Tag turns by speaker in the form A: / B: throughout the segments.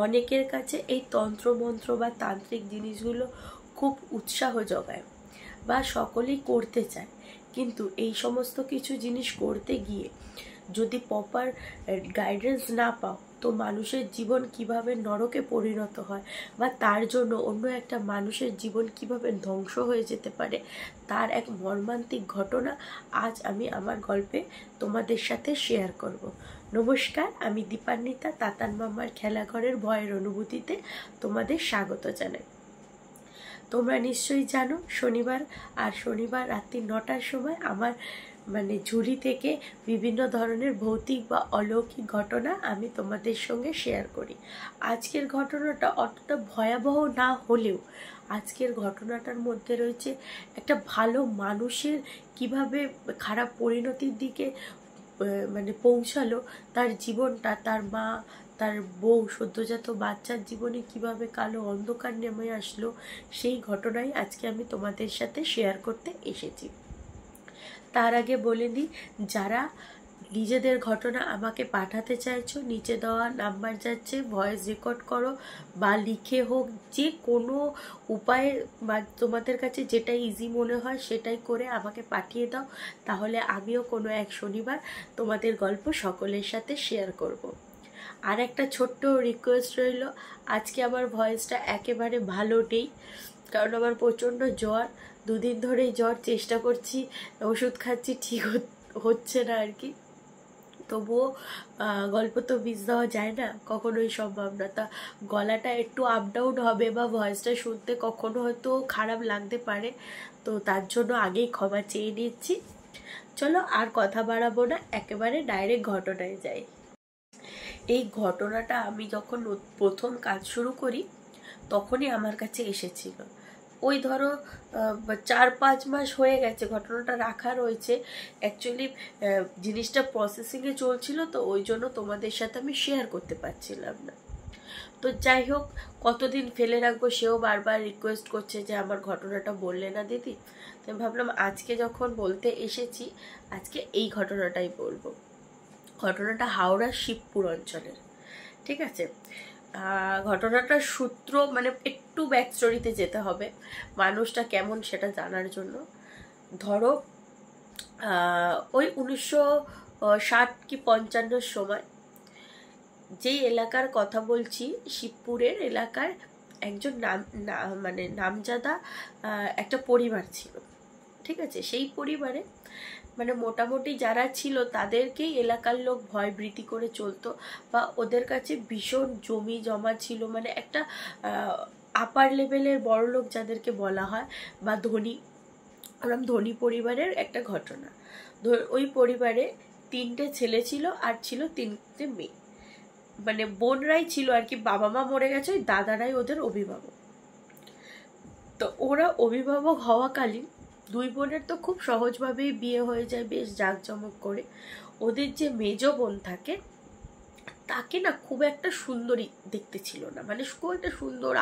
A: অনেকের কাছে এই তন্ত্রমন্ত্র বা তান্ত্রিক জিনিসগুলো খুব উৎসাহ যোগায় বা সকলেই করতে চায়, কিন্তু এই সমস্ত কিছু জিনিস করতে গিয়ে যদি প্রপার গাইডেন্স না পাও তো মানুষের জীবন কিভাবে নরকে পরিণত হয় বা তার জন্য অন্য একটা মানুষের জীবন কিভাবে ধ্বংস হয়ে যেতে পারে তার এক মর্মান্তিক ঘটনা আজ আমি আমার গল্পে তোমাদের সাথে শেয়ার করব। নমস্কার, আমি দীপান্বিতা, তাতান মামার খেলাঘরের ভয়ের অনুভূতিতে তোমাদের স্বাগত জানাই। তোমরা নিশ্চয়ই জানো শনিবার রাত্রি 9টার সময় আমার ঝুলি থেকে বিভিন্ন ধরনের ভৌতিক বা অলৌকিক ঘটনা আমি তোমাদের সঙ্গে শেয়ার করি। আজকের ঘটনাটা অতটা ভয়াবহ না হলেও আজকের ঘটনাটার মধ্যে রয়েছে একটা ভালো মানুষের কিভাবে খারাপ পরিণতির দিকে পৌঁছালো, তার জীবনটা, তার মা, তার বউ, সদ্যজাত বাচ্চার জীবনে কিভাবে কালো অন্ধকার নেমে আসলো, সেই ঘটনাই আজকে আমি তোমাদের সাথে শেয়ার করতে এসেছি। তার আগে বলে দিই, যারা নিজেদের ঘটনা আমাকে পাঠাতে চাইছো, নিচে দেওয়া নাম্বার যাচ্ছে, ভয়েস রেকর্ড করো বা লিখে হোক, যে কোনো উপায়ে বা তোমাদের কাছে যেটা ইজি মনে হয় সেটাই করে আমাকে পাঠিয়ে দাও। তাহলে আমিও কোনো এক শনিবার তোমাদের গল্প সকলের সাথে শেয়ার করব। আর একটা ছোট্ট রিকোয়েস্ট রইল, আজকে আমার ভয়েসটা একেবারে ভালো নেই, কারণ আমার প্রচণ্ড জ্বর, 2 দিন ধরেই জ্বর, চেষ্টা করছি, ওষুধ খাচ্ছি, ঠিক হচ্ছে না আর কি। তবুও গল্প তো মিস দেওয়া যায় না, কখনোই সম্ভব না। তা গলাটা একটু আপ ডাউন হবে বা ভয়েসটা শুনতে কখনো হয়তো খারাপ লাগতে পারে, তো তার জন্য আগেই ক্ষমা চেয়ে নিচ্ছি। চলো আর কথা বাড়াবো না, একেবারে ডাইরেক্ট ঘটনায় যাই। এই ঘটনাটা আমি যখন প্রথম কাজ শুরু করি তখনই আমার কাছে এসেছিল। ওই ধরো 4-5 মাস হয়ে গেছে ঘটনাটা রাখা রয়েছে। অ্যাকচুয়ালি জিনিসটা প্রসেসিংয়ে চলছিল, তো ওই জন্য তোমাদের সাথে আমি শেয়ার করতে পারছিলাম না। তো যাই হোক, কতদিন ফেলে রাখবো, সেও বারবার রিকোয়েস্ট করছে যে আমার ঘটনাটা বললে না দিদি। তো আমি ভাবলাম আজকে যখন বলতে এসেছি, আজকে এই ঘটনাটাই বলবো। ঘটনাটা হাওড়ার শিবপুর অঞ্চলের, ঠিক আছে। ঘটনাটার সূত্র একটু ব্যাক স্টোরিতে যেতে হবে মানুষটা কেমন সেটা জানার জন্য। ধরো ওই 1960 কি 55 সময় যেই এলাকার কথা বলছি, শিবপুরের এলাকার একজন নামজাদা একটা পরিবার ছিল, ঠিক আছে। সেই পরিবারে মোটামুটি যারা ছিল তাদেরকেই এলাকার লোক ভয়ভীতি করে চলতো, বা ওদের কাছে ভীষণ জমি জমা ছিল, একটা আপার লেভেলের বড় লোক যাদেরকে বলা হয় বা ধনী পরিবারের একটা ঘটনা। ওই পরিবারে 3টে ছেলে ছিল আর ছিল 3টে মেয়ে, বোনরাই ছিল আর কি, বাবা মা মরে গেছে, ওই দাদারাই ওদের অভিভাবক। তো ওরা অভিভাবক হওয়াকালীন 2 বোনের তো খুব সহজভাবেই বিয়ে হয়ে যায়, বেশ জাঁকজমক করে। ওদের যে মেজ বোন থাকে তাকে না খুব একটা সুন্দরী দেখতে ছিল না, খুব একটা সুন্দর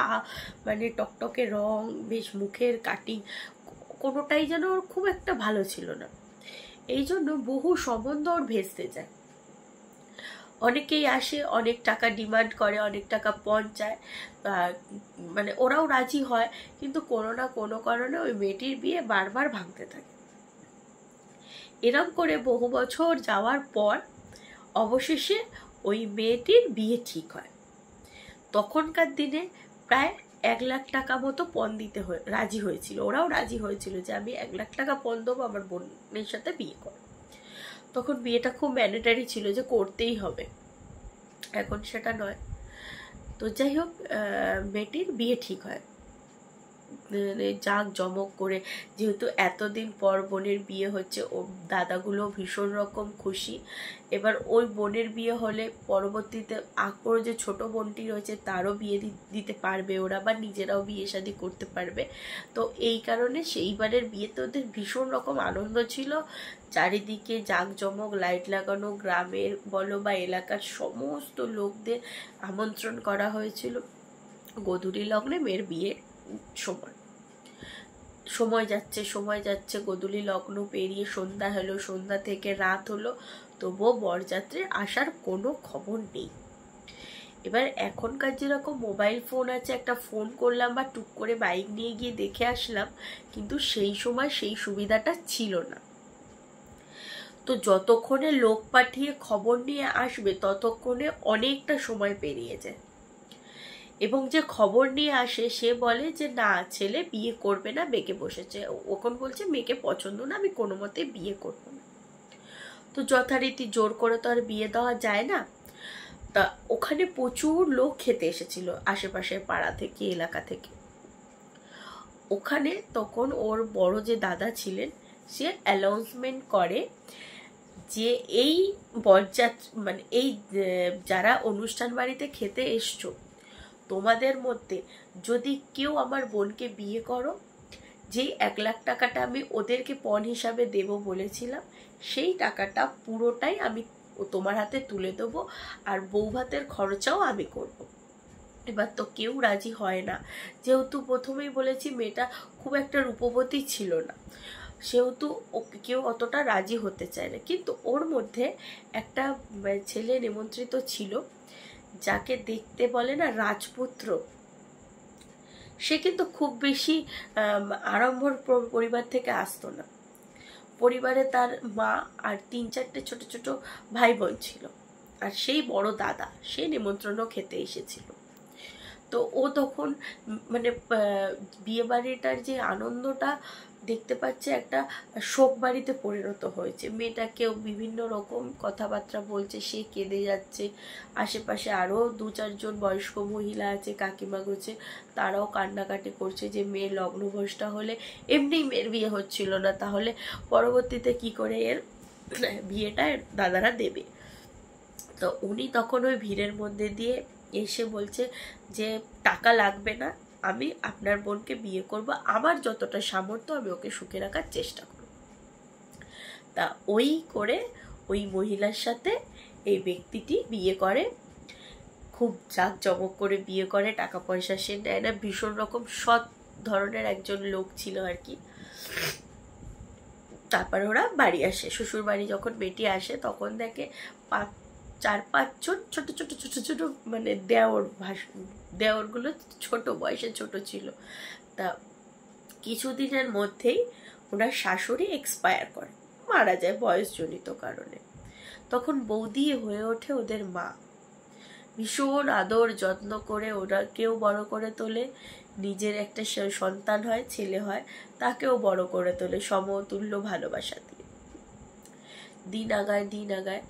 A: টকটকে রং, বেশ মুখের কাটিং, কোনোটাই যেন ওর খুব একটা ভালো ছিল না। এই জন্য বহু সম্বন্ধ ওর ভেস্তে যায়। অনেকেই আসে, অনেক টাকা ডিমান্ড করে, অনেক টাকা পৌঁছায়, ওরাও রাজি হয়, কিন্তু কোনো না কোনো কারণে ওই মেয়েটির বিয়ে বারবার ভাঙতে থাকে। এরম করে বহু বছর যাওয়ার পর অবশেষে ওই মেয়েটির বিয়ে ঠিক হয়। তখনকার দিনে প্রায় 1 লাখ টাকা মতো পণ দিতে রাজি হয়েছিল, ওরাও রাজি হয়েছিল যে আমি 1 লাখ টাকা পণ দেবো আমার বোনের সাথে বিয়ে করো। তখন বিয়েটা খুব ম্যান্ডেটারি ছিল যে করতেই হবে, এখন সেটা নয়। তো যাই হোক, মেয়েটির বিয়ে ঠিক হয় জাঁক জমক করে, যেহেতু এতদিন পর বোনের বিয়ে হচ্ছে, ও দাদাগুলো ভীষণ রকম খুশি। এবার ওই বোনের বিয়ে হলে পরবর্তীতে আকর যে ছোট বোনটি রয়েছে তারও বিয়ে দিতে পারবে ওরা, বা নিজেরাও বিয়ে শাদী করতে পারবে। তো এই কারণে সেইবারের বিয়েতে ওদের ভীষণ রকম আনন্দ ছিল, চারিদিকে জাঁকজমক, লাইট লাগানো, গ্রামের বলো বা এলাকার সমস্ত লোকদের আমন্ত্রণ করা হয়েছিল। গোধূলি লগ্নে মেয়ের বিয়ে সময় যাচ্ছে, গোধূলি লগ্ন পেরিয়ে সন্ধ্যা হলো, সন্ধ্যা থেকে রাত হলো, তবুও বরযাত্রীর আসার কোনো খবর নেই। এবার এখনকার যেরকম মোবাইল ফোন আছে, একটা ফোন করলাম বা টুক করে বাইক নিয়ে গিয়ে দেখে আসলাম, কিন্তু সেই সময় সেই সুবিধাটা ছিল না। তো যতক্ষণে লোক পাঠিয়ে খবর নিয়ে আসবে ততক্ষণে অনেকটা সময় পেরিয়ে যায়। এবং যে খবর নিয়ে আসে সে বলে যে না, ছেলে বিয়ে করবে না, বেঁকে বসেছে, ওখন বলছে মেয়েকে পছন্দ না, আমি কোনো মতে বিয়ে করবো না। তো যথারীতি জোর করে তো আর বিয়ে দেওয়া যায় না। তা ওখানে প্রচুর লোক খেতে এসেছিল আশেপাশের পাড়া থেকে, এলাকা থেকে। ওখানে তখন ওর বড় যে দাদা ছিলেন সে অ্যানাউন্সমেন্ট করে যে এই বরযাত্রী মানে এই যারা অনুষ্ঠান বাড়িতে খেতে এসছো, তোমাদের মধ্যে যদি কেউ আমার বোনকে বিয়ে করো, যেই 1,00,000 টাকাটা আমি ওদেরকে পণ হিসাবে দেব বলেছিলাম, সেই টাকাটা পুরোটাই আমি তোমার হাতে তুলে দেবো, আর বউ ভাতের খরচাও আমি করব। এবার তো কেউ রাজি হয় না, যেহেতু প্রথমেই বলেছি মেয়েটা খুব একটা রূপবতী ছিল না, সেহেতু কেউ অতটা রাজি হতে চায় না। কিন্তু ওর মধ্যে একটা ছেলে নিমন্ত্রিত ছিল, যাকে দেখতে বলে না রাজপুত্র। সে কিন্তু খুব বেশি আড়ম্বর পরিবার থেকে আসতো না। পরিবারে তার মা আর 3-4টে ছোট ছোট ভাই বোন ছিল, আর সেই বড় দাদা সে নিমন্ত্রণও খেতে এসেছিল। তো ও তখন মানে বিয়ে বাড়িটার যে আনন্দটা দেখতে পাচ্ছে একটা শোক বাড়িতে পরিণত হয়েছে। মেয়েটাকেও বিভিন্ন রকম কথাবার্তা বলছে, সে কেঁদে যাচ্ছে। আশেপাশে আরও 2-4 জন বয়স্ক মহিলা আছে, কাকিমা গোছে, তারাও কান্নাকাটি করছে যে মেয়ের লগ্নভ্রষ্টা হলে, এমনি মেয়ের বিয়ে হচ্ছিল না, তাহলে পরবর্তীতে কি করে এর বিয়েটা দাদারা দেবে। তো উনি তখন ওই ভিড়ের মধ্যে দিয়ে এসে বলছে যে টাকা লাগবে না, আমি আপনার বোনকে বিয়ে করব, আমার যতটা সামর্থ্য আমি ওকে সুখে রাখার চেষ্টা করব। তা ওই করে ওই মহিলার সাথে এই ব্যক্তিটি বিয়ে করে, খুব জাঁকজমক করে বিয়ে করে, টাকা পয়সা সে নেয় না, ভীষণ রকম সৎ ধরনের একজন লোক ছিল আর কি। তারপরে ওরা বাড়ি আসে, শ্বশুর বাড়ি যখন বেটি আসে তখন দেখে 4-5 জন ছোট ছোট ছোট ছোট মানে দেওরগুলো ছোট বয়সে ছোট ছিল। তা কিছুদিনের মধ্যেই ওনার শাশুড়ি এক্সপায়ার করে, মারা যায় বয়সজনিত কারণে। তখন বৌদি হয়ে ওঠে ওদের মা, ভীষণ আদর যত্ন করে ওনাকেও বড় করে তোলে, নিজের একটা সন্তান হয়, ছেলে হয়, তাকেও বড় করে তোলে সমতুল্য ভালোবাসা দিয়ে। দিন আগায়।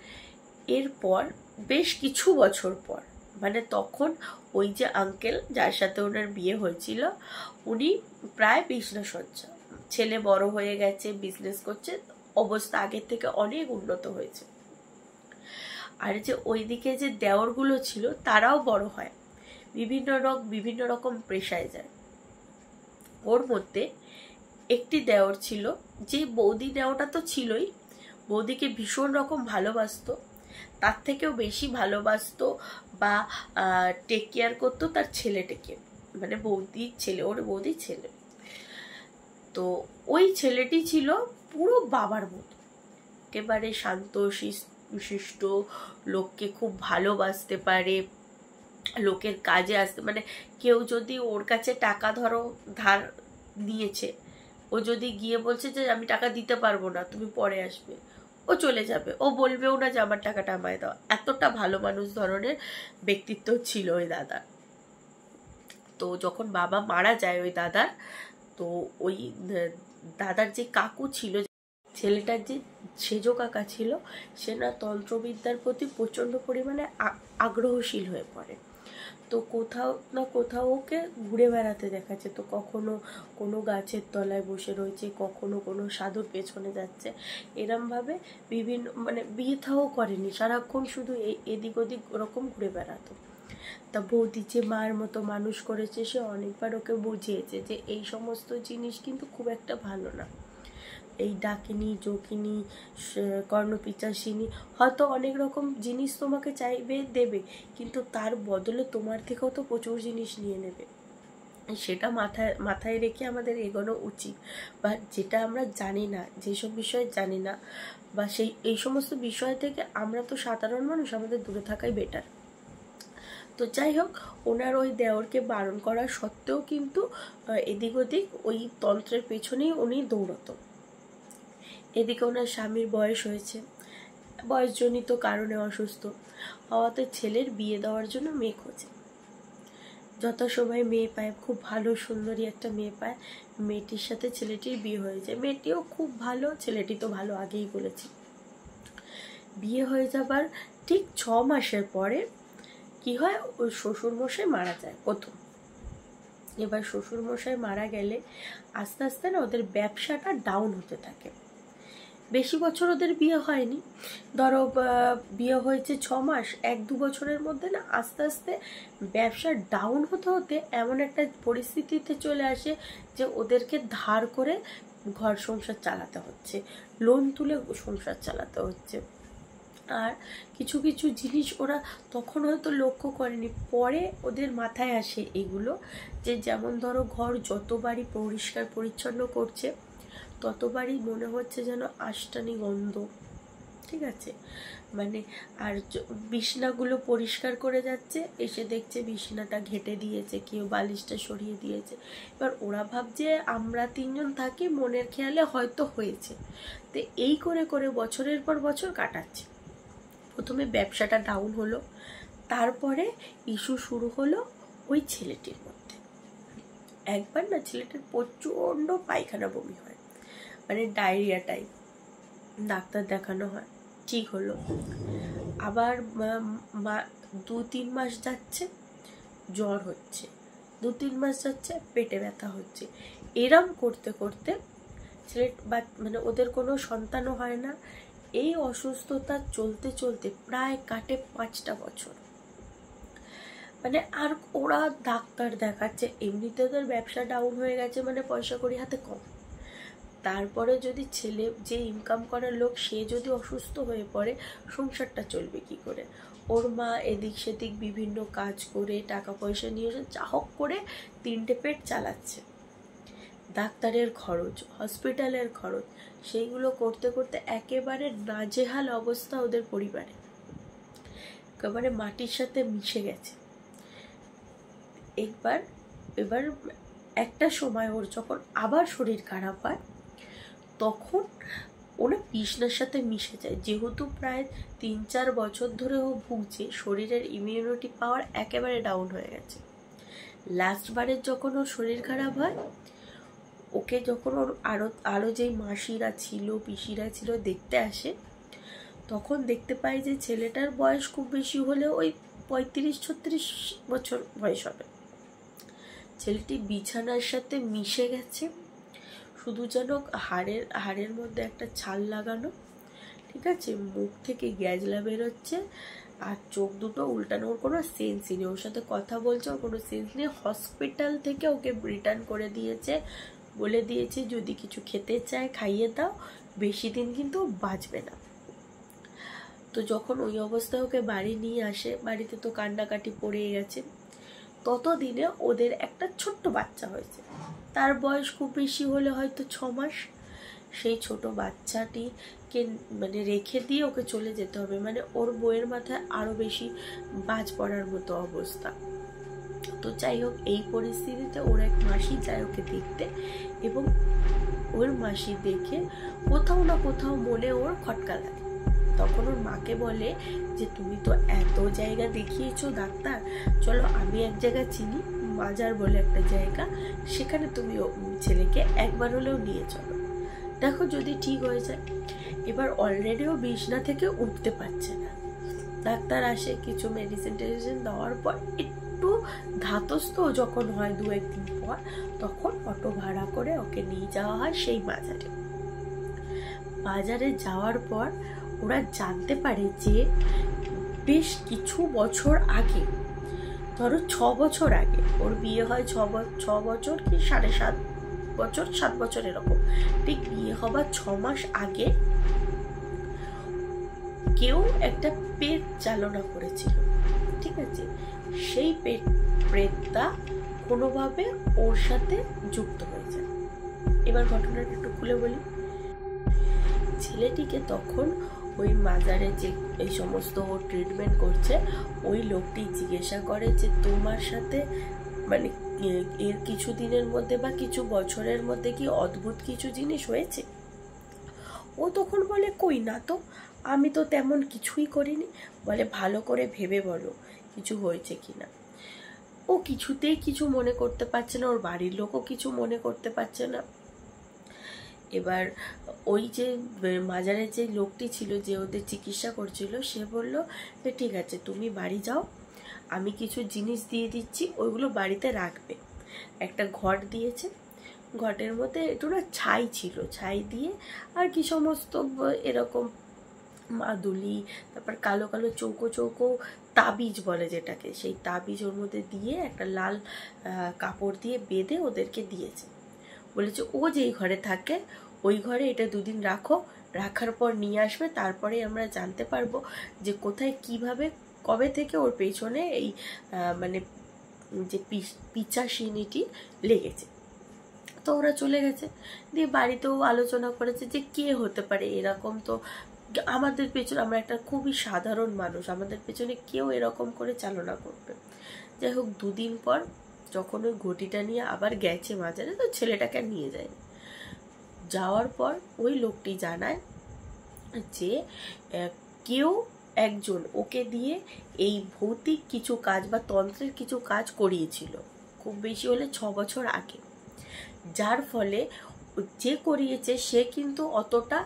A: এরপর বেশ কিছু বছর পর, মানে তখন ওই যে আঙ্কেল যার সাথে ওনার বিয়ে হয়েছিল, উনি প্রায় বিছনাসজ্জা, ছেলে বড় হয়ে গেছে, বিজনেস করছে, অবস্থা আগের থেকে অনেক উন্নত হয়েছে। আর যে ওইদিকে যে দেওরগুলো ছিল তারাও বড় হয়, বিভিন্ন রকম পেশায় যায়। ওর মধ্যে একটি দেওর ছিল, যে বৌদি দেওরটা তো ছিলই, বৌদিকে ভীষণ রকম ভালোবাসতো, তার থেকেও বেশি ভালোবাসতো বা টেক কেয়ার করতো তার ছেলেটাকে, মানে বৌদির ছেলে, ওর বৌদির ছেলে। তো ওই ছেলেটি ছিল পুরো বাবার মতো, একেবারে শান্ত শিষ্ট, লোককে খুব ভালোবাসতে পারে, লোকের কাজে আসতে, মানে কেউ যদি ওর কাছে টাকা ধরো ধার নিয়েছে, ও যদি গিয়ে বলছে যে আমি টাকা দিতে পারবো না, তুমি পরে আসবে, ও চলে যাবে, ও বলবেও না যে আমার টাকাটা আমায় দাও। এতটা ভালো মানুষ ধরনের ব্যক্তিত্ব ছিল ওই দাদার। তো যখন বাবা মারা যায় ওই দাদার, তো ওই দাদার যে কাকু ছিল, ছেলেটার যে সেজ কাকা ছিল, সে না তন্ত্রবিদ্যার প্রতি প্রচন্ড পরিমাণে আগ্রহশীল হয়ে পড়ে। তো কোথাও না কোথাও ওকে ঘুরে বেড়াতে দেখা যেত, কখনো কোনো গাছের তলায় বসে রয়েছে, কখনো কোনো সাধুর পেছনে যাচ্ছে, এরমভাবে বিভিন্ন মানে বিয়ে থাও করেনি, সারাক্ষণ শুধু এদিক ওদিক ওরকম ঘুরে বেড়াতো। তা বৌদি যে মায়ের মতো মানুষ করেছে, সে অনেকবার ওকে বুঝিয়েছে যে এই সমস্ত জিনিস কিন্তু খুব একটা ভালো না। এই ডাকিনী, যোগিনী, কর্ণপিচাসিনী হয়তো অনেক রকম জিনিস তোমাকে চাইবে, দেবে, কিন্তু তার বদলে তোমার থেকেও তো প্রচুর জিনিস নিয়ে নেবে। সেটা মাথায় রেখে আমাদের এগোনো উচিত। বা যেটা আমরা জানি না, যেসব বিষয় জানি না, বা এই সমস্ত বিষয় থেকে আমরা তো সাধারণ মানুষ, আমাদের দূরে থাকাই বেটার। তো যাই হোক, ওনার ওই দেওরকে বারণ করা সত্ত্বেও কিন্তু এদিক ওদিক ওই তন্ত্রের পেছনেই উনি দৌড়তো। এদিকে ওনার স্বামীর বয়স হয়েছে, বয়সজনিত কারণে অসুস্থ হওয়াতে ছেলের বিয়ে দেওয়ার জন্য মেয়ে খোঁজে। যথাসময়ে মেয়ে পায়, খুব ভালো সুন্দরী একটা মেয়ে পায়, মেয়েটির সাথে ছেলেটির বিয়ে হয়ে যায়। মেয়েটিও খুব ভালো, ছেলেটি তো ভালো, আগেই বলেছি। বিয়ে হয়ে যাবার ঠিক 6 মাসের পরে কি হয়, ওই শ্বশুরমশাই মারা যায় প্রথম। এবার শ্বশুরমশাই মারা গেলে আস্তে আস্তে না ওদের ব্যবসাটা ডাউন হতে থাকে। বেশি বছর ওদের বিয়ে হয়নি, ধরো বিয়ে হয়েছে 6 মাস, 1-2 বছরের মধ্যে না আস্তে আস্তে ব্যবসা ডাউন হতে হতে এমন একটা পরিস্থিতিতে চলে আসে যে ওদেরকে ধার করে ঘর সংসার চালাতে হচ্ছে, লোন তুলে সংসার চালাতে হচ্ছে। আর কিছু কিছু জিনিস ওরা তখন হয়তো লক্ষ্য করেনি, পরে ওদের মাথায় আসে এগুলো, যে যেমন ধরো ঘর যতবারই পরিষ্কার পরিচ্ছন্ন করছে ততবারই মনে হচ্ছে যেন আষ্টানি গন্ধ, ঠিক আছে, মানে আর বিছনাগুলো পরিষ্কার করে যাচ্ছে, এসে দেখছে বিছনাটা ঘেটে দিয়েছে, কেউ বালিশটা সরিয়ে দিয়েছে। এবার ওরা ভাবছে আমরা 3 জন থাকি, মনের খেয়ালে হয়তো হয়েছে। তো এই করে করে বছরের পর বছর কাটাচ্ছে। প্রথমে ব্যবসাটা ডাউন হলো, তারপরে ইস্যু শুরু হলো ওই ছেলেটির মধ্যে। একবার না ছেলেটির প্রচণ্ড পায়খানা বমি হয়, মানে ডায়রিয়া টাইপ, ডাক্তার দেখানো হয়, ঠিক হলো। আবার 2-3 মাস যাচ্ছে, জ্বর হচ্ছে, 2-3 মাস যাচ্ছে, পেটে ব্যথা হচ্ছে। এরম করতে করতে ছেলে মানে ওদের কোনো সন্তানও হয় না। এই অসুস্থতা চলতে চলতে প্রায় কাটে 5টা বছর। মানে আর ওরা ডাক্তার দেখাচ্ছে, এমনিতে ওদের ব্যবসা ডাউন হয়ে গেছে, মানে পয়সা কড়ি হাতে কম, তারপরে যদি ছেলে যে ইনকাম করার লোক সে যদি অসুস্থ হয়ে পড়ে, সংসারটা চলবে কি করে? ওর মা এদিক সেদিক বিভিন্ন কাজ করে টাকা পয়সা নিয়ে যা হোক করে 3টে পেট চালাচ্ছে। ডাক্তারের খরচ, হসপিটালের খরচ, সেইগুলো করতে করতে একেবারে নাজেহাল অবস্থা ওদের পরিবারে, একেবারে মাটির সাথে মিশে গেছে। এবার একটা সময় ওর যখন আবার শরীর খারাপ হয়, তখন ওরা বিছনার সাথে মিশে যায়। যেহেতু প্রায় 3-4 বছর ধরে ও ভুগছে, শরীরের ইমিউনিটি পাওয়ার একেবারে ডাউন হয়ে গেছে। লাস্টবারের যখন ওর শরীর খারাপ হয়, ওকে যখন ওর আরো যেই মাসিরা ছিল, পিসিরা ছিল দেখতে আসে, তখন দেখতে পাই যে ছেলেটার বয়স খুব বেশি হলেও ওই 35-36 বছর বয়স হবে। ছেলেটি বিছানার সাথে মিশে গেছে, শুধু যেন হাড়ের মধ্যে একটা ছাল লাগানো, ঠিক আছে, মুখ থেকে গ্যাজলা বেরোচ্ছে, আর চোখ দুটো উল্টানো, ওর কোনো সেন্সই নেই। ওর সাথে কথা বলছে, ওর কোনো সেন্স নেই। হসপিটাল থেকে ওকে রিটার্ন করে দিয়েছে, বলে দিয়েছে যদি কিছু খেতে চায় খাইয়ে দাও, বেশি দিন কিন্তু বাঁচবে না। তো যখন ওই অবস্থায় ওকে বাড়ি নিয়ে আসে, বাড়িতে তো কান্নাকাটি পড়ে গেছে। ততদিনে ওদের একটা ছোট্ট বাচ্চা হয়েছে, তার বয়স খুব বেশি হলে হয়তো 6 মাস। সেই ছোট বাচ্চাটিকে মানে রেখে দিয়ে ওকে চলে যেতে হবে, মানে ওর বউয়ের মাথায় আরো বেশি বাজ পড়ার মতো অবস্থা। তো যাই হোক, এই পরিস্থিতিতে ওর এক মাসি যায় ওকে দেখতে, এবং ওর মাসি দেখে কোথাও না কোথাও মনে ওর খটকা লাগে। তখন ওর মাকে বলে যে তুমি তো এত জায়গা দেখিয়েছো ডাক্তার, চলো আমি এক জায়গা চিনি, মাজার বলে একটা জায়গা, সেখানে তুমি ছেলেকে একবার হলেও নিয়ে চলো, দেখো যদি ঠিক হয়ে যায়। এবার অলরেডি ও বিছনা থেকে উঠতে পারছে না। ডাক্তার আসে, কিছু মেডিসিন দেওয়ার পর একটু ধাতস্থ যখন হয় 2-1 দিন পর, তখন অটো ভাড়া করে ওকে নিয়ে যাওয়া হয় সেই বাজারে যাওয়ার পর ওরা জানতে পারে যে বেশ কিছু বছর আগে, ধরো 6 বছর আগে, ওর বিয়ে হয় 6 বছর কি 7.5 বছর, 7 বছর এরকম, ঠিক বিয়ে হবার 6 মাস আগে কেউ একটা পেট চালনা করেছিল, ঠিক আছে, সেই প্রেতটা কোনোভাবে ওর সাথে যুক্ত হয়ে যায়। এবার ঘটনাটা একটু খুলে বলি। ছেলেটিকে তখন ওই মাজারে যে এই সমস্ত ট্রিটমেন্ট করছে ওই লোকটি জিজ্ঞাসা করে যে তোমার সাথে মানে এর কিছু দিনের মধ্যে বা কিছু বছরের মধ্যে কি অদ্ভুত কিছু জিনিস হয়েছে? ও তখন বলে কই না তো, আমি তো তেমন কিছুই করিনি। বলে ভালো করে ভেবে বলো কিছু হয়েছে কিনা। ও কিছুতেই কিছু মনে করতে পারছে না, ওর বাড়ির লোকও কিছু মনে করতে পারছে না। এবার ওই যে মাজারের যে লোকটি ছিল যে ওদের চিকিৎসা করছিল সে বলল যে ঠিক আছে তুমি বাড়ি যাও, আমি কিছু জিনিস দিয়ে দিচ্ছি, ওইগুলো বাড়িতে রাখবে। একটা ঘট দিয়েছে, ঘটের মধ্যে একটু না ছাই ছিল, ছাই দিয়ে আর কি সমস্ত এরকম মাদুলি, তারপর কালো কালো চৌকো চৌকো তাবিজ বলে যেটাকে, সেই তাবিজ ওর মধ্যে দিয়ে একটা লাল কাপড় দিয়ে বেঁধে ওদেরকে দিয়েছে। বলেছে ও যেই ঘরে থাকে ওই ঘরে এটা 2 দিন রাখো, রাখার পর নিয়ে আসবে, তারপরে আমরা জানতে পারবো যে কোথায় কিভাবে কবে থেকে ওর পেছনে এই মানে যে পিচাসিনীটি লেগেছে। তো ওরা চলে গেছে, দিয়ে বাড়িতেও আলোচনা করেছে যে কে হতে পারে এরকম, তো আমাদের পেছনে, আমরা একটা খুবই সাধারণ মানুষ, আমাদের পেছনে কেউ এরকম করে চালনা করবে। যাই হোক 2 দিন পর যখন ওই ঘটিটা নিয়ে আবার গেছে মাজারে, তো ছেলেটাকে নিয়ে যায়নি। যাওয়ার পর ওই লোকটি জানায় যে কেউ একজন ওকে দিয়ে এই ভৌতিক কিছু কাজ বা তন্ত্রের কিছু কাজ করিয়েছিল, খুব বেশি হলে 6 বছর আগে। যার ফলে যে করিয়েছে সে কিন্তু অতটা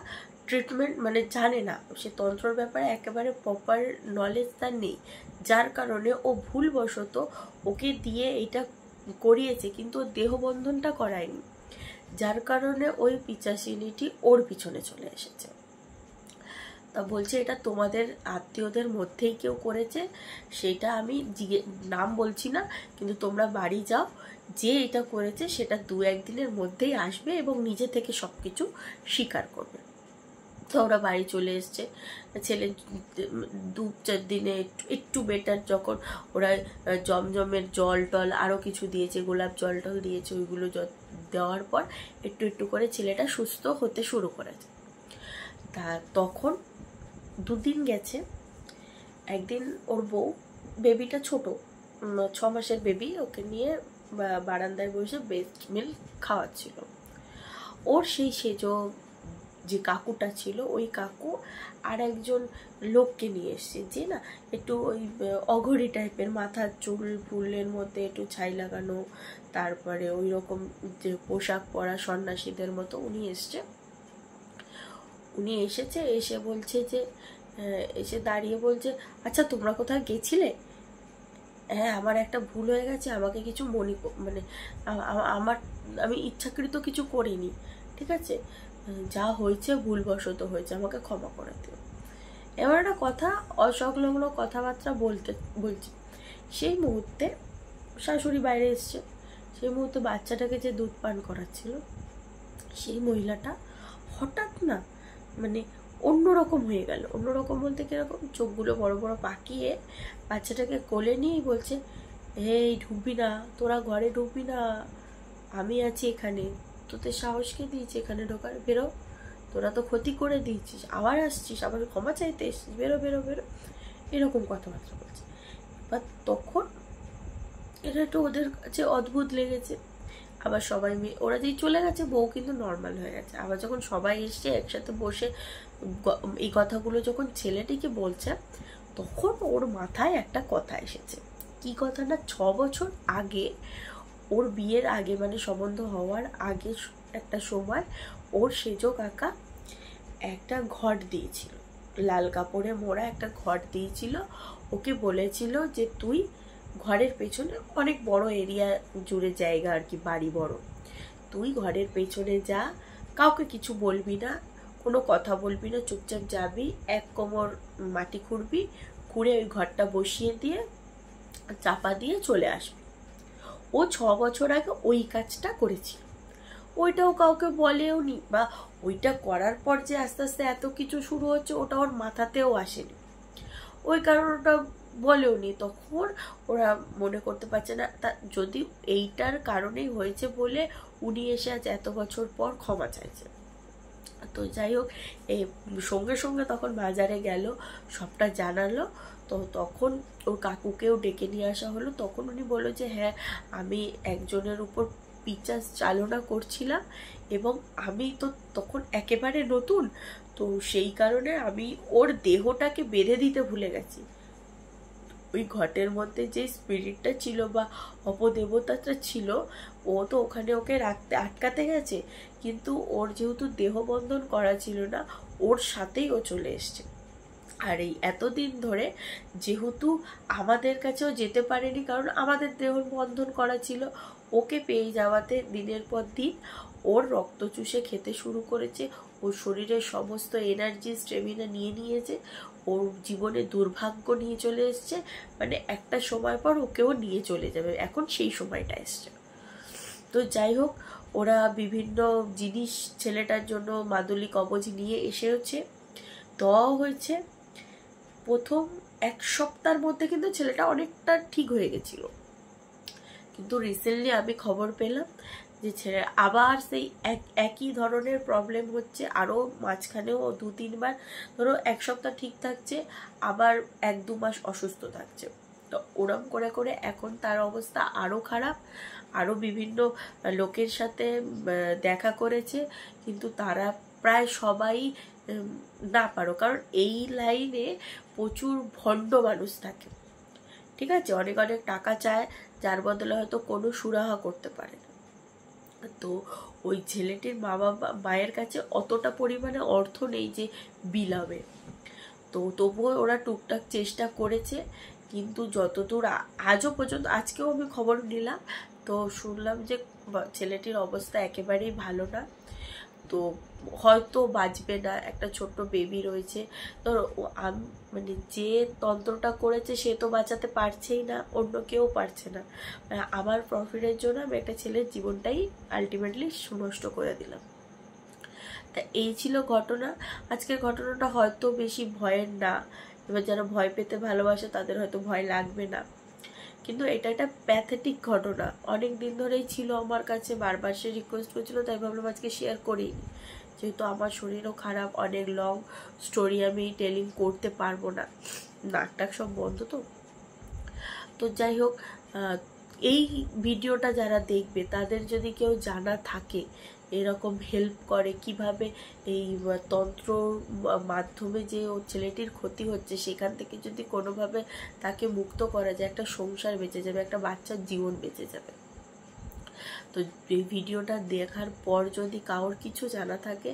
A: ট্রিটমেন্ট মানে জানে না, সে তন্ত্রর ব্যাপারে একেবারে প্রপার নলেজ তার নেই, যার কারণে ও ভুলবশত ওকে দিয়ে এটা করিয়েছে, কিন্তু দেহবন্ধনটা করায়নি, যার কারণে ওই পিচাসিনীটি ওর পিছনে চলে এসেছে। তা বলছে এটা তোমাদের আত্মীয়দের মধ্যেই কেউ করেছে, সেটা আমি নাম বলছি না, কিন্তু তোমরা বাড়ি যাও, যে এটা করেছে সেটা 2-1 দিনের মধ্যেই আসবে এবং নিজে থেকে সবকিছু স্বীকার করবে। তো ওরা বাড়ি চলে এসছে, ছেলে 2-4 দিনে একটু বেটার, যখন ওরা জমজমের জল টল আরও কিছু দিয়েছে, গোলাপ জল টল দিয়েছে, ওইগুলো দেওয়ার পর একটু একটু করে ছেলেটা সুস্থ হতে শুরু করেছে। তা তখন 2 দিন গেছে, একদিন ওর বউ, বেবিটা ছোট 6 মাসের বেবি, ওকে নিয়ে বারান্দায় বসে ব্রেস্ট মিল্ক খাওয়াচ্ছিল। ওর সেই সেজো যে কাকুটা ছিল ওই কাকু আর একজন লোককে নিয়ে এসছে, যে না একটু ওই অঘরি টাইপের, মাথার চুল ফুলের মধ্যে একটু ছাই লাগানো, তারপরে ওই রকম যে পোশাক পরা সন্ন্যাসীদের মতো উনি এসছে। উনি এসেছে, এসে বলছে যে এসে দাঁড়িয়ে বলছে আচ্ছা তোমরা কোথাও গেছিলে? হ্যাঁ আমার একটা ভুল হয়ে গেছে, আমাকে কিছু মানে আমি ইচ্ছাকৃত কিছছি করিনি, ঠিক আছে, যা হয়েছে ভুলবশত হয়েছে, আমাকে ক্ষমা করে দিও। এবার একটা কথা অসংলগ্ন কথাবার্তা বলছি। সেই মুহূর্তে শাশুড়ি বাইরে এসছে, সেই মুহূর্তে বাচ্চাটাকে যে দুধ পান করাচ্ছিল সেই মহিলাটা হঠাৎ না মানে অন্যরকম হয়ে গেল। অন্যরকম বলতে কিরকম, চোখগুলো বড় বড় পাকিয়ে বাচ্চাটাকে কোলে নিয়েই বলছে এই ঢুকবি না, তোরা ঘরে ঢুকবি না, আমি আছি এখানে, তোদের সাহসকে দিয়েছি এখানে ঢোকার, বেরো, তোরা তো ক্ষতি করে দিয়েছিস, আবার আসছিস, আবার ক্ষমা চাইতে এসছিস, বেরো বেরো বেরো, এরকম কথাবার্তা বলছে। এবার তখন এটা একটু ওদের কাছে অদ্ভুত লেগেছে। আবার সবাই ওরা যেই চলে গেছে বউ কিন্তু নর্মাল হয়ে গেছে। আবার যখন সবাই এসছে একসাথে বসে এই কথাগুলো যখন ছেলেটিকে বলছে, তখন ওর মাথায় একটা কথা এসেছে। কি কথা না, 6 বছর আগে ওর বিয়ের আগে মানে সম্বন্ধ হওয়ার আগে একটা সময় ওর সেজো কাকা একটা ঘট দিয়েছিল, লাল কাপড়ে মোড়া একটা ঘট দিয়েছিল। ওকে বলেছিল যে তুই ঘরের পেছনে, অনেক বড় এরিয়া জুড়ে জায়গা আর কি, বাড়ি বড়, তুই ঘরের পেছনে যা, কাউকে কিছু বলবি না, কোনো কথা বলবি না, চুপচাপ যাবি, 1 কোমর মাটি খুঁড়বি, খুঁড়ে ওই ঘরটা বসিয়ে দিয়ে চাপা দিয়ে চলে আসবি। ও 6 বছর আগে ওই কাজটা করেছিল, ওইটাও কাউকে বলেও নি, বা ওইটা করার পর যে আস্তে আস্তে এত কিছু শুরু হচ্ছে ওটা ওর মাথাতেও আসেনি, ওই কারণে ওটা বলেও নি। তখন ওরা মনে করতে পারছে না, তা যদি এইটার কারণেই হয়েছে বলে উনি এসে আজ এত বছর পর ক্ষমা চাইছে। তো যাই হোক, এই সঙ্গে সঙ্গে তখন বাজারে গেল, সবটা জানালো। তো তখন ওর কাকুকেও ডেকে নিয়ে আসা হলো। তখন উনি বললো যে হ্যাঁ, আমি একজনের উপর পিচাস চালনা করছিলাম এবং আমি তো তখন একেবারে নতুন, তো সেই কারণে আমি ওর দেহটাকে বেঁধে দিতে ভুলে গেছি। ওই ঘটের মধ্যে যে স্পিরিটটা ছিল বা অপদেবতাটা ছিল, ও তো ওখানে ওকে রাখতে আটকাতে গেছে, কিন্তু ওর যেহেতু দেহবন্ধন করা ছিল না, ওর সাথেই ও চলে এসছে। আর এই এতদিন ধরে যেহেতু আমাদের কাছেও যেতে পারেনি, কারণ আমাদের দেহ বন্ধন করা ছিল, ওকে পেয়ে যাওয়াতে দিনের পর দিন ওর রক্ত চুষে খেতে শুরু করেছে। ওর শরীরের সমস্ত এনার্জি স্টেমিনা নিয়ে নিয়েছে, ওর জীবনে দুর্ভাগ্য নিয়ে চলে এসছে। মানে একটা সময় পর ওকেও নিয়ে চলে যাবে, এখন সেই সময়টা এসছে। তো যাই হোক, ওরা বিভিন্ন জিনিস ছেলেটার জন্য মাদুলি কবচ নিয়ে এসেছে, দেওয়াও হয়েছে। প্রথম 1 সপ্তাহের মধ্যে কিন্তু ছেলেটা অনেকটা ঠিক হয়ে গেছিল, কিন্তু রিসেন্টলি আমি খবর পেলাম যে ছেলে আবার সেই একই ধরনের প্রবলেম হচ্ছে। আরও মাঝখানেও 2-3 বার, ধরো 1 সপ্তাহ ঠিক থাকছে, আবার 1-2 মাস অসুস্থ থাকছে। তো ওরম করে করে এখন তার অবস্থা আরও খারাপ। আরও বিভিন্ন লোকের সাথে দেখা করেছে, কিন্তু তারা প্রায় সবাই না পারো, কারণ এই লাইনে প্রচুর ভণ্ড মানুষ থাকে, ঠিক আছে, অনেক অনেক টাকা চায়, যার বদলে হয়তো কোনো সুরাহা করতে পারে না। তো ওই ছেলেটির মায়ের কাছে অতটা পরিমাণে অর্থ নেই যে বিলাবে, তো তবুও ওরা টুকটাক চেষ্টা করেছে। কিন্তু যতদূর আজও পর্যন্ত, আজকেও আমি খবর নিলাম, তো শুনলাম যে ছেলেটির অবস্থা একেবারেই ভালো না, তো হয়তো বাঁচবে না, একটা ছোট্ট বেবি রয়েছে। তো মানে যে তন্ত্রটা করেছে সে তো বাঁচাতে পারছেই না, অন্য কেউ পারছে না। আমার প্রফিটের জন্য আমি একটা ছেলের জীবনটাই আলটিমেটলি নষ্ট করে দিলাম। তা এই ছিল ঘটনা। আজকের ঘটনাটা হয়তো বেশি ভয়ের না, এবার যারা ভয় পেতে ভালোবাসে তাদের হয়তো ভয় লাগবে না, কিন্তু এটা একটা প্যাথেটিক ঘটনা, অনেক দিন ধরেই ছিল আমার কাছে, বারবার সে রিকোয়েস্ট করছিল, তাই ভাবলাম আজকে শেয়ার করিনি, যেহেতু আমার শরীরও খারাপ, অনেক লং স্টোরি আমি টেলিং করতে পারবো না, নাকটাক সব বন্ধ। তো যাই হোক, এই ভিডিওটা যারা দেখবে তাদের যদি কেউ জানা থাকে এরকম হেল্প করে কিভাবে এই তন্ত্রর মাধ্যমে যে ও ছেলেটির ক্ষতি হচ্ছে সেখান থেকে যদি কোনোভাবে তাকে মুক্ত করা যায়, একটা সংসার বেঁচে যাবে, একটা বাচ্চার জীবন বেঁচে যাবে। তো এই ভিডিওটা দেখার পর যদি কারোর কিছু জানা থাকে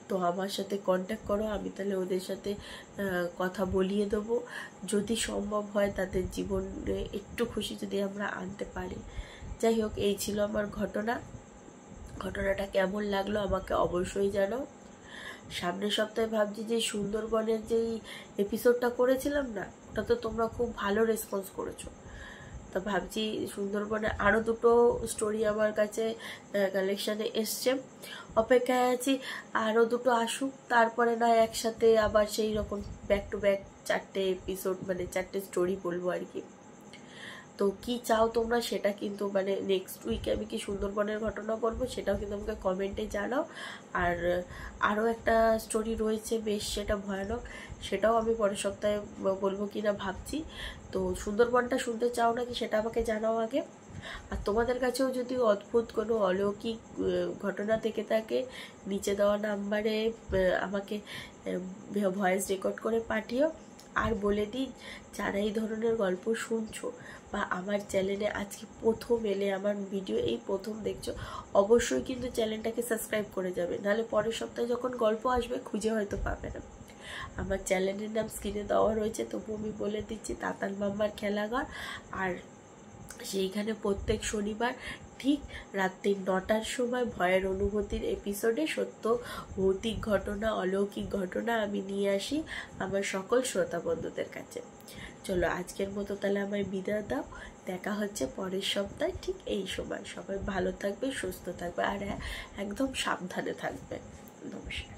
A: তো আমার সাথে কন্ট্যাক্ট করো, আমি তাহলে ওদের সাথে কথা বলিয়ে দেবো, যদি সম্ভব হয় তাদের জীবনে একটু খুশি যদি আমরা আনতে পারি। যাই হোক, এই ছিল আমার ঘটনাটা কেমন লাগলো আমাকে অবশ্যই জানাও। সামনের সপ্তাহে ভাবছি যে সুন্দরবনের যেই এপিসোডটা করেছিলাম না, ওটা তো তোমরা খুব ভালো রেসপন্স করেছো, তো ভাবছি সুন্দরবনে আরও 2টো স্টোরি আমার কাছে কালেকশানে এসছে, অপেক্ষায় আছি আরও 2টো আসুক, তারপরে না একসাথে আবার সেই রকম ব্যাক টু ব্যাক 4টে এপিসোড, মানে 4টে স্টোরি বলবো আর কি। তো কি চাও তোমরা সেটা কিন্তু, মানে নেক্সট উইকে আমি কি সুন্দরবনের ঘটনা বলবো সেটাও কিন্তু আমাকে কমেন্টে জানাও। আর আরও একটা স্টোরি রয়েছে বেশ, সেটা ভয়ানক, সেটাও আমি পরের সপ্তাহে বলবো কিনা ভাবছি। তো সুন্দরবনটা শুনতে চাও নাকি সেটা আমাকে জানাও আগে। আর তোমাদের কাছেও যদি অদ্ভুত কোনো অলৌকিক ঘটনা থেকে থাকে নিচে দেওয়া নাম্বারে আমাকে ভয়েস রেকর্ড করে পাঠিও। আর বলে দিই, যারা এই ধরনের গল্প শুনছো বা আমার চ্যানেলে আজকে প্রথম এলে, আমার ভিডিও এই প্রথম দেখছো, অবশ্যই কিন্তু চ্যানেলটাকে সাবস্ক্রাইব করে যাবে, নাহলে পরের সপ্তাহে যখন গল্প আসবে খুঁজে হয়তো পাবে না। আমার চ্যানেলের নাম স্ক্রিনে দেওয়া রয়েছে, তবু আমি বলে দিচ্ছি, তাতান মাম্মার খেলাঘর। আর সেইখানে প্রত্যেক শনিবার ঠিক রাত্রি 9টার সময় ভয়ের অনুভূতির এপিসোডে সত্য ভৌতিক ঘটনা, অলৌকিক ঘটনা আমি নিয়ে আসি আমার সকল শ্রোতা বন্ধুদের কাছে। চলো আজকের মতো তাহলে আমায় বিদায় দাও, দেখা হচ্ছে পরের সপ্তাহে ঠিক এই সময়। সবাই ভালো থাকবে, সুস্থ থাকবে, আর একদম সাবধানে থাকবে। নমস্কার।